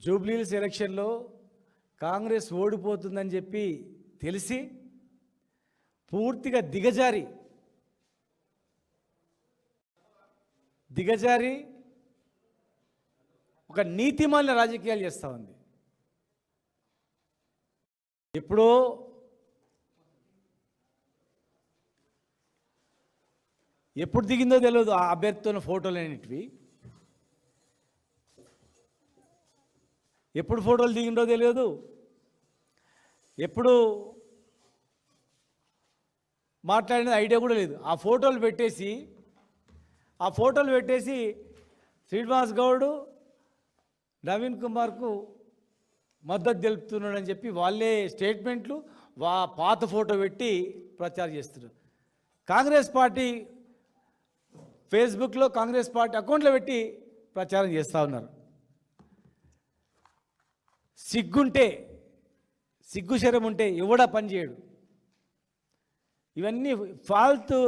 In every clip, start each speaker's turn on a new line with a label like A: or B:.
A: జూబ్లీహిల్స్ ఎలక్షన్లో కాంగ్రెస్ ఓడిపోతుందని చెప్పి తెలిసి పూర్తిగా దిగజారి ఒక నీతిమాలిన రాజకీయాలు చేస్తూ ఉంది. ఎప్పుడో ఎప్పుడు దిగిందో తెలియదు ఆ అభ్యర్థితో ఫోటోలు అనేటివి. ఎప్పుడు ఫోటోలు దిగిందో తెలియదు, ఎప్పుడు మాట్లాడిన ఐడియా కూడా లేదు. ఆ ఫోటోలు పెట్టేసి శ్రీనివాస్ గౌడ్ నవీన్ కుమార్కు మద్దతు తెలుపుతున్నాడని చెప్పి వాళ్ళే స్టేట్మెంట్లు పాత ఫోటో పెట్టి ప్రచారం చేస్తున్నారు. కాంగ్రెస్ పార్టీ ఫేస్బుక్లో కాంగ్రెస్ పార్టీ అకౌంట్లో పెట్టి ప్రచారం చేస్తూ ఉన్నారు. సిగ్గుశరం ఉంటే ఎవడా పని చేయడు. ఇవన్నీ ఫాల్తు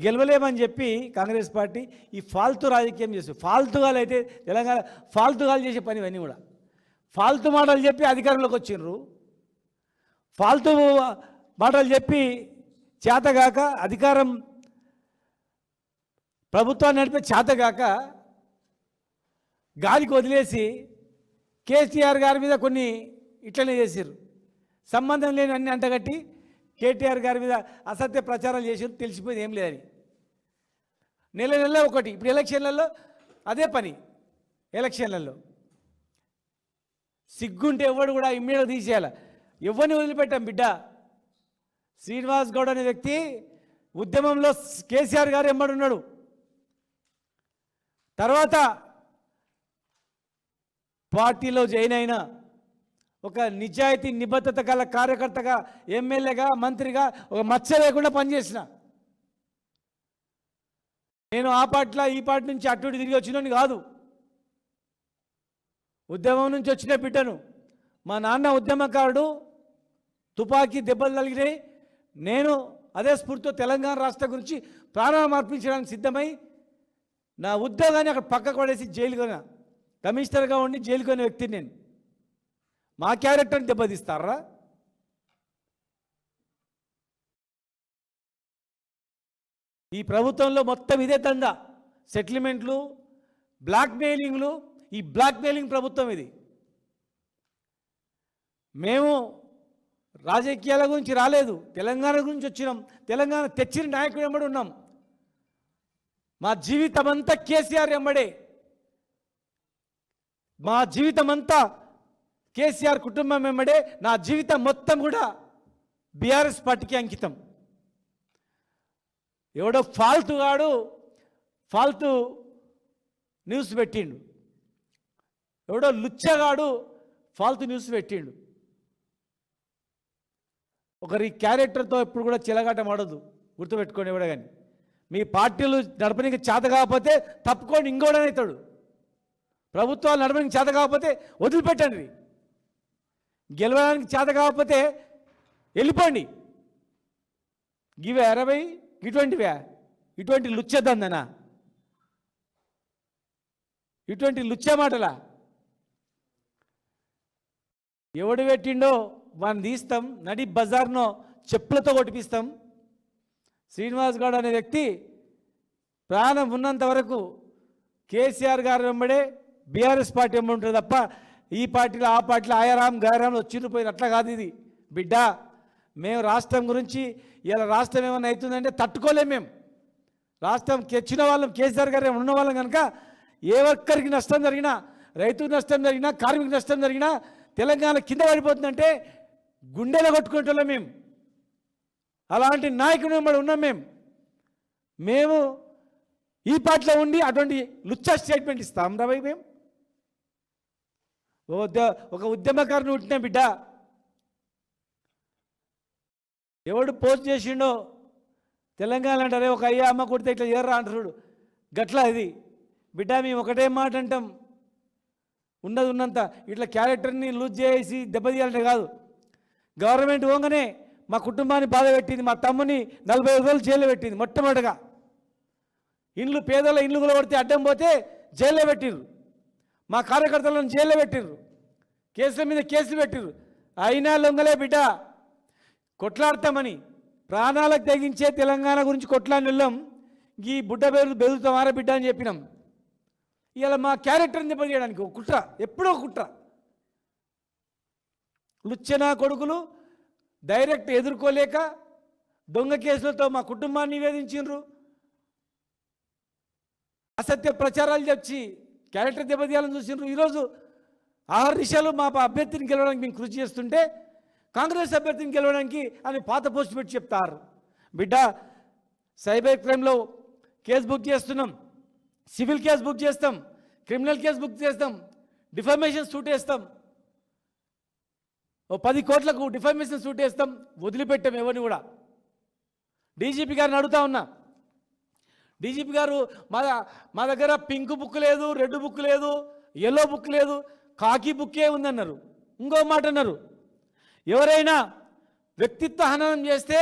A: గెలవలేమని చెప్పి కాంగ్రెస్ పార్టీ ఈ ఫాల్తు రాజకీయం చేస్తుంది. ఫాల్తుగాలు అయితే తెలంగాణ ఫాల్తుగాలు చేసే పని ఇవన్నీ కూడా. ఫాల్తు మాటలు చెప్పి అధికారంలోకి వచ్చిండ్రు, ఫాల్తు మాటలు చెప్పి చేతగాక అధికారం ప్రభుత్వాన్ని నడిపే చేతగాక గాలికి వదిలేసి కేసీఆర్ గారి మీద కొన్ని ఇట్లనే చేశారు. సంబంధం లేని అన్ని అంటగట్టి కేటీఆర్ గారి మీద అసత్య ప్రచారాలు చేసారు. తెలిసిపోయింది ఏం లేదని. నెల ఒకటి. ఇప్పుడు ఎలక్షన్లలో అదే పని. ఎలక్షన్లలో సిగ్గుంటే ఎవడు కూడా ఇమ్మీడియట్గా తీసేయాలి. ఎవరిని వదిలిపెట్టాం బిడ్డ. శ్రీనివాస్ గౌడ్ అనే వ్యక్తి ఉద్యమంలో కేసీఆర్ గారు ఎమ్మడున్నాడు. తర్వాత పార్టీలో జాయిన్ అయిన ఒక నిజాయితీ నిబద్ధత గల కార్యకర్తగా, ఎమ్మెల్యేగా, మంత్రిగా ఒక మచ్చ లేకుండా పనిచేసిన నేను. ఆ పార్టీలో ఈ పార్టీ నుంచి అటు తిరిగి వచ్చినని కాదు, ఉద్యమం నుంచి వచ్చిన బిడ్డను. మా నాన్న ఉద్యమకారుడు, తుపాకీ దెబ్బలు తగిలినాయి. నేను అదే స్ఫూర్తితో తెలంగాణ రాష్ట్రం గురించి ప్రాణాలు అర్పించడానికి సిద్ధమై నా ఉద్యోగాన్ని అక్కడ పక్కకు పడేసి జైలుకొని కమిషనర్గా ఉండి జైలుకొని వ్యక్తిని నేను. మా క్యారెక్టర్ని దెబ్బతీస్తారా? ఈ ప్రభుత్వంలో మొత్తం ఇదే దందా. సెటిల్మెంట్లు, బ్లాక్మెయిలింగ్లు. ఈ బ్లాక్మెయిలింగ్ ప్రభుత్వం ఇది. మేము రాజకీయాల గురించి రాలేదు, తెలంగాణ గురించి వచ్చినాం. తెలంగాణ తెచ్చిన నాయకుడు వెంబడి ఉన్నాం. మా జీవితం అంతా కేసీఆర్ వెంబడే. మా జీవితం అంతా కేసీఆర్ కుటుంబం వెంబడే. నా జీవితం మొత్తం కూడా బీఆర్ఎస్ పార్టీకి అంకితం. ఎవడో ఫాల్తు న్యూస్ పెట్టిండు, ఎవడో లుచ్చగాడు ఫాల్తు న్యూస్ పెట్టిండు. ఒకరి క్యారెక్టర్తో ఎప్పుడు కూడా చిలగాటం ఆడదు, గుర్తుపెట్టుకోండి. ఎవడ కానీ మీ పార్టీలు నడపడానికి చేత కాకపోతే తప్పుకోండి, ఇంకోడనవుతాడు. ప్రభుత్వాలు నడపడానికి చేత కాకపోతే వదిలిపెట్టండి. గెలవడానికి చేత కాకపోతే వెళ్ళిపోండి. గివే 60 ఇటువంటి లుచ్చదందనా, ఇటువంటి లుచ్చ మాటలా? ఎవడు పెట్టిండో వాడిని తీస్తాం, నడి బజార్నో చెప్పులతో కొట్టిపిస్తాం. శ్రీనివాస్ గౌడ్ అనే వ్యక్తి ప్రాణం ఉన్నంత వరకు కేసీఆర్ గారు వెంబడే, బీఆర్ఎస్ పార్టీ వెంబడి ఉంటుంది తప్ప ఈ పార్టీలో ఆ పార్టీలో ఆయారాం గాయరాంలో వచ్చిపోయింది అట్లా కాదు ఇది బిడ్డ. మేము రాష్ట్రం గురించి ఇలా రాష్ట్రం ఏమైనా అవుతుందంటే తట్టుకోలేము. మేము రాష్ట్రం తెచ్చిన వాళ్ళం, కేసీఆర్ గారు ఉన్న వాళ్ళం కనుక ఏ ఒక్కరికి నష్టం జరిగినా, రైతుకు నష్టం జరిగినా, కార్మిక నష్టం జరిగినా, తెలంగాణ కింద పడిపోతుందంటే గుండెలో కొట్టుకుంటున్నాం మేము. అలాంటి నాయకుడు వెంబడి ఉన్నాం మేము ఈ పార్టీలో ఉండి అటువంటి లుచ్చా స్టేట్మెంట్ ఇస్తాం రా భయ్. మేము ఒక ఉద్యమకారుని ఉంటున్నా బిడ్డ. ఎవడు పోస్ట్ చేసిండో తెలంగాణ అంటారే, ఒక అయ్యా అమ్మ కొడితే ఇట్లా చేయరా అంటారు. గట్లా ఇది బిడ్డ. మేము ఒకటే మాట అంటాం, ఉన్నంత ఇట్లా క్యారెక్టర్ని లూజ్ చేసి దెబ్బతీయాలంటే కాదు. గవర్నమెంట్ పోగానే మా కుటుంబాన్ని బాధ పెట్టింది, మా తమ్ముని 45 రోజులు జైల్లో పెట్టింది. మొట్టమొదటిగా పేదల ఇండ్లు కూడా కొడితే అడ్డం పోతే జైల్లో పెట్టిర్రు. మా కార్యకర్తలను జైల్లో పెట్టిర్రు. కేసుల మీద కేసులు పెట్టిరు, అయినా లొంగలే బిడ్డ. కొట్లాడతామని ప్రాణాలకు తెగించే తెలంగాణ గురించి కొట్లాడిన వెళ్ళాం. ఈ బుడ్డ బెదురుతామారా బిడ్డ అని చెప్పినాం. ఇలా మా క్యారెక్టర్ని దెబ్బతీయడానికి ఒక కుట్ర, ఎప్పుడో కుట్ర. లుచ్చనా కొడుకులు డైరెక్ట్ ఎదుర్కోలేక దొంగ కేసులతో మా కుటుంబాన్ని నివేదించారు. అసత్య ప్రచారాలు చెప్పి క్యారెక్టర్ దెబ్బతీయాలని చూసిండ్రు. ఈరోజు 6 నిమిషాలు మా అభ్యర్థిని గెలవడానికి మేము కృషి చేస్తుంటే కాంగ్రెస్ అభ్యర్థిని గెలవడానికి అని పాత పోస్ట్ పెట్టి చెప్తారు. బిడ్డ, సైబర్ క్రైమ్లో కేసు బుక్ చేస్తున్నాం, సివిల్ కేసు బుక్ చేస్తాం, క్రిమినల్ కేసు బుక్ చేస్తాం, డిఫర్మేషన్ సూట్ వేస్తాం, ఓ 10 కోట్లకు డిఫర్మేషన్ సూట్ వేస్తాం. వదిలిపెట్టాం ఎవరిని కూడా. డీజీపీ గారిని అడుగుతా ఉన్నా, డీజీపీ గారు మా దగ్గర పింక్ బుక్ లేదు, రెడ్ బుక్ లేదు, ఎల్లో బుక్ లేదు, కాకి బుక్కే ఉందన్నారు. ఇంకో మాట అన్నారు, ఎవరైనా వ్యక్తిత్వ హననం చేస్తే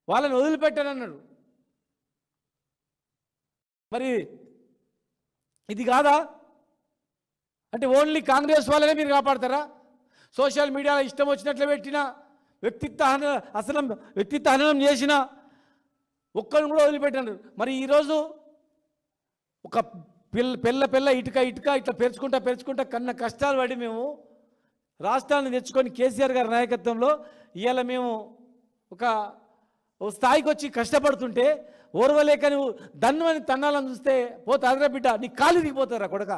A: వాళ్ళని వదిలిపెట్టానన్నారు. మరి ఇది కాదా? అంటే ఓన్లీ కాంగ్రెస్ వాళ్ళనే మీరు కాపాడతారా? సోషల్ మీడియాలో ఇష్టం వచ్చినట్లు పెట్టినా, వ్యక్తిత్వ హననం చేసినా ఒక్కరిని కూడా వదిలిపెట్టారు. మరి ఈరోజు ఒక పిల్ల ఇటుక ఇట్లా పెరుచుకుంటా కన్న కష్టాలు పడి మేము రాష్ట్రాన్ని తెచ్చుకొని కేసీఆర్ గారి నాయకత్వంలో ఇవాళ మేము ఒక స్థాయికి వచ్చి కష్టపడుతుంటే ఓర్వలేక నువ్వు దన్నుని తన్నాలని చూస్తే పోతే అదరా బిడ్డ, నీ కాలు దిగిపోతారా కొడక.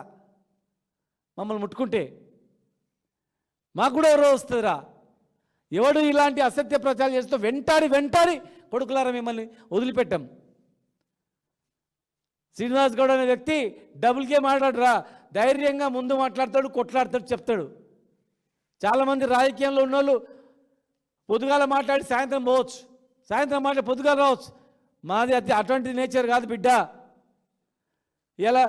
A: మమ్మల్ని ముట్టుకుంటే మాకు కూడా ఎవరో వస్తుందిరా. ఎవడు ఇలాంటి అసత్య ప్రచారం చేస్తూ వెంటాడి కొడుకులారా మిమ్మల్ని వదిలిపెట్టాం. శ్రీనివాస్ గౌడ్ అనే వ్యక్తి డబుల్ గేమ్ ఆడాడురా. ధైర్యంగా ముందు మాట్లాడతాడు, కొట్లాడతాడు, చెప్తాడు. చాలామంది రాజకీయంలో ఉన్నోళ్ళు పొద్దుగాల మాట్లాడి సాయంత్రం పోవచ్చు, సాయంత్రం మాట్లాడి పొద్దుగాల రావచ్చు. మాది అటువంటి నేచర్ కాదు బిడ్డ. ఇలా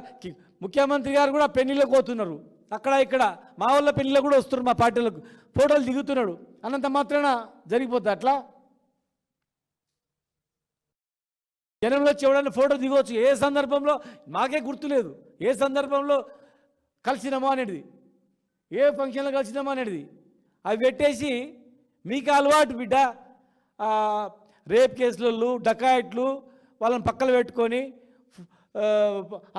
A: ముఖ్యమంత్రి గారు కూడా పెళ్లిళ్ళకి పోతున్నారు, అక్కడ ఇక్కడ మా వాళ్ళ పెళ్లిళ్ళకు కూడా వస్తున్నారు, మా పార్టీలకు ఫోటోలు దిగుతున్నాడు. అన్నంత మాత్రాన జరిగిపోతుంది అట్లా. జనంలో ఎవడన్నా ఫోటో దిగవచ్చు. ఏ సందర్భంలో మాకే గుర్తులేదు, ఏ సందర్భంలో కలిసినామో అనేది, ఏ ఫంక్షన్లో కలిసినామో అనేది. అవి పెట్టేసి మీకు అలవాటు బిడ్డ. రేప్ కేసులు, డకాయిట్లు వాళ్ళని పక్కన పెట్టుకొని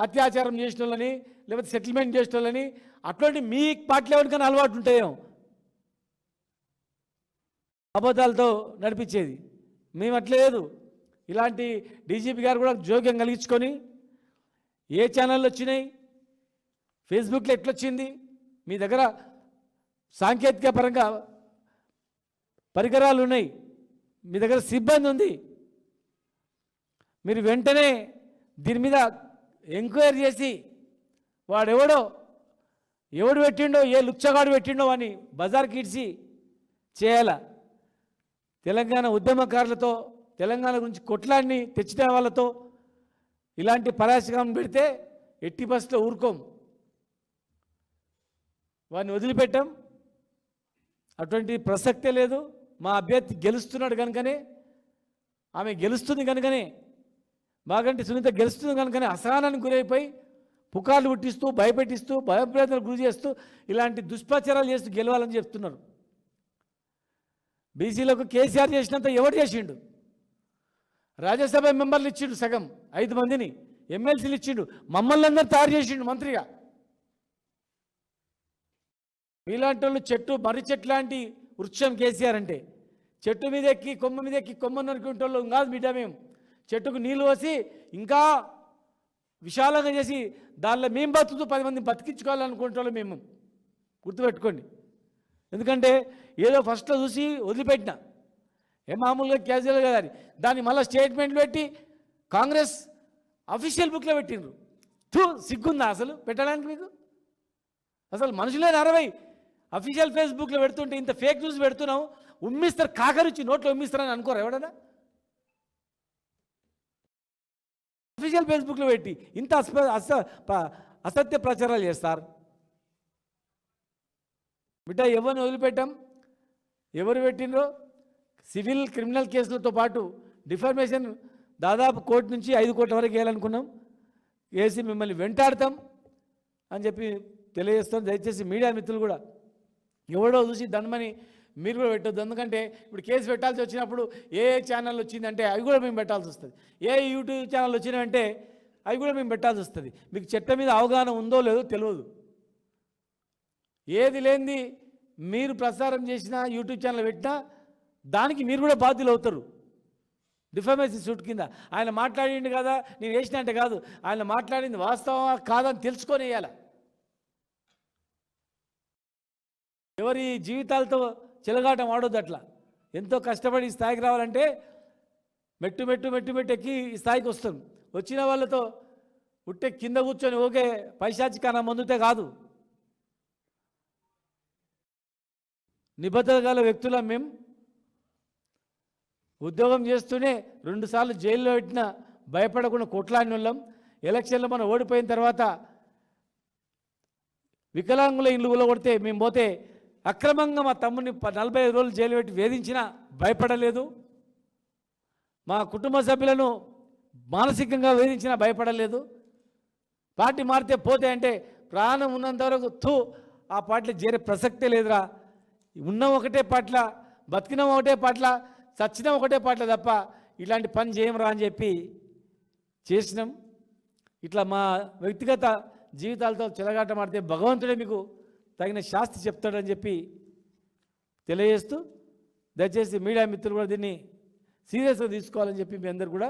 A: అత్యాచారం చేసిన వాళ్ళని, లేకపోతే సెటిల్మెంట్ చేసిన వాళ్ళని, అట్లాంటి మీ పార్టీలో ఎవరికైనా అలవాటు ఉంటాయేమో అబద్ధాలతో నడిపించేది. మేము అట్లేదు. ఇలాంటి డీజీపీ గారు కూడా జోక్యం కలిగించుకొని ఏ ఛానళ్ళు వచ్చినాయి, ఫేస్బుక్లో ఎట్లొచ్చింది, మీ దగ్గర సాంకేతిక పరంగా పరికరాలు ఉన్నాయి, మీ దగ్గర సిబ్బంది ఉంది, మీరు వెంటనే దీని మీద ఎంక్వైరీ చేసి ఎవడు పెట్టిండో, ఏ లుచ్చగాడు పెట్టిండో అని బజార్కి ఇడ్చి చేయాల. తెలంగాణ ఉద్యమకారులతో, తెలంగాణ గురించి కొట్లాడిని తెచ్చిన వాళ్ళతో ఇలాంటి పరాశకం పెడితే ఎట్టి బస్సులో ఊరుకోం, వాడిని వదిలిపెట్టాం. అటువంటి ప్రసక్తే లేదు. మా అభ్యర్థి గెలుస్తున్నాడు కనుకనే, ఆమె గెలుస్తుంది కనుకనే, మాగంటి సునీత గెలుస్తుంది కనుకనే అసహనానికి గురైపోయి పుకార్లు పుట్టిస్తూ, భయపెట్టిస్తూ, భయప్రదలకు గురి చేస్తూ ఇలాంటి దుష్ప్రచారాలు చేస్తూ గెలవాలని చెప్తున్నారు. బీసీలకు కేసీఆర్ చేసినంత ఎవరు చేసిండు? రాజ్యసభ మెంబర్లు ఇచ్చిండు, సగం 5 మందిని ఎమ్మెల్సీలు ఇచ్చిండు, మమ్మల్ని అందరూ తయారు చేసిండు మంత్రిగా. మీలాంటి వాళ్ళు మర్రి చెట్టు లాంటి వృక్షం కేసీఆర్ అంటే. చెట్టు మీద ఎక్కి కొమ్మ మీద ఎక్కి కొమ్మను అనుకుంటోళ్ళు కాదు బిడ్డ. మేము చెట్టుకు నీళ్ళు పోసి ఇంకా విశాలంగా చేసి దానిలో మేము బతుకుతూ 10 మందిని బతికించుకోవాలనుకుంటోళ్ళు మేము. గుర్తుపెట్టుకోండి. ఎందుకంటే ఏదో ఫస్ట్లో చూసి వదిలిపెట్టిన, మామూలుగా క్యాజువల్గా కానీ దాన్ని మళ్ళీ స్టేట్మెంట్లు పెట్టి కాంగ్రెస్ అఫీషియల్ బుక్లో పెట్టిండ్రు. సిగ్గుందా అసలు పెట్టడానికి మీకు? అసలు మనుషులే 60 అఫీషియల్ ఫేస్బుక్లో పెడుతుంటే ఇంత ఫేక్ న్యూస్ పెడుతున్నాం, ఉమ్మిస్తారు, కాకరిచ్చి నోట్లో ఉమ్మిస్తారని అనుకోరు ఎవడన్నా? అఫీషియల్ ఫేస్బుక్లో పెట్టి ఇంత అసత్య ప్రచారాలు చేస్తారు బిడ్డ. ఎవరిని వదిలిపెట్టాం? ఎవరు పెట్టినరో సివిల్ క్రిమినల్ కేసులతో పాటు డిఫర్మేషన్ దాదాపు 1 కోటి నుంచి 5 కోట్ల వరకు వేయాలనుకున్నాం. వేసి మిమ్మల్ని వెంటాడతాం అని చెప్పి తెలియజేస్తాం. దయచేసి మీడియా మిత్రులు కూడా ఎవడో చూసి దండమని మీరు కూడా పెట్టొద్దు. ఎందుకంటే ఇప్పుడు కేసు పెట్టాల్సి వచ్చినప్పుడు ఏ ఛానల్ వచ్చిందంటే అవి కూడా మేము పెట్టాల్సి వస్తుంది, ఏ యూట్యూబ్ ఛానల్ వచ్చినాయంటే అవి కూడా మేము పెట్టాల్సి వస్తుంది. మీకు చట్టం మీద అవగాహన ఉందో లేదో తెలియదు. ఏది లేనిది మీరు ప్రసారం చేసిన యూట్యూబ్ ఛానల్ పెట్టినా దానికి మీరు కూడా బాధ్యులు అవుతారు. డిఫమేషన్ సూట్ కింద ఆయన మాట్లాడింది కదా నేను వేసిన అంటే కాదు, ఆయన మాట్లాడింది వాస్తవమా కాదని తెలుసుకొని వేయాలి. ఎవరి జీవితాలతో చెలగాటం ఆడొద్దు. అట్లా ఎంతో కష్టపడి ఈ స్థాయికి రావాలంటే మెట్టు మెట్టు మెట్టు మెట్టు ఎక్కి ఈ స్థాయికి వస్తాం. వచ్చిన వాళ్ళతో ఉట్టే కింద కూర్చొని ఓకే పైశాచికాన పొందితే కాదు. నిబద్ధత గల వ్యక్తులం మేము. ఉద్యోగం చేస్తూనే 2 సార్లు జైల్లో పెట్టిన భయపడకుండా కొట్లాడిన వాళ్ళం. ఎలక్షన్లో మనం ఓడిపోయిన తర్వాత వికలాంగుల ఇల్లు కూలగొడితే మేము పోతే అక్రమంగా మా తమ్ముని 45 రోజులు జైలు పెట్టి వేధించినా భయపడలేదు. మా కుటుంబ సభ్యులను మానసికంగా వేధించినా భయపడలేదు. పార్టీ మారితే పోతే అంటే ప్రాణం ఉన్నంత వరకు ఆ పార్టీలో చేరే ప్రసక్తే లేదురా. ఉన్నాం ఒకటే పార్టీల, బతికినాం ఒకటే పార్టీల, చచ్చినాం ఒకటే పార్టీల తప్ప ఇలాంటి పని చేయమరా అని చెప్పి చేసినాం. ఇట్లా మా వ్యక్తిగత జీవితాలతో చెలగాటమాడితే భగవంతుడే మీకు తగిన శాస్తి చెప్తాడని చెప్పి తెలియజేస్తూ, దయచేసి మీడియా మిత్రులు కూడా దీన్ని సీరియస్గా తీసుకోవాలని చెప్పి మీ అందరు కూడా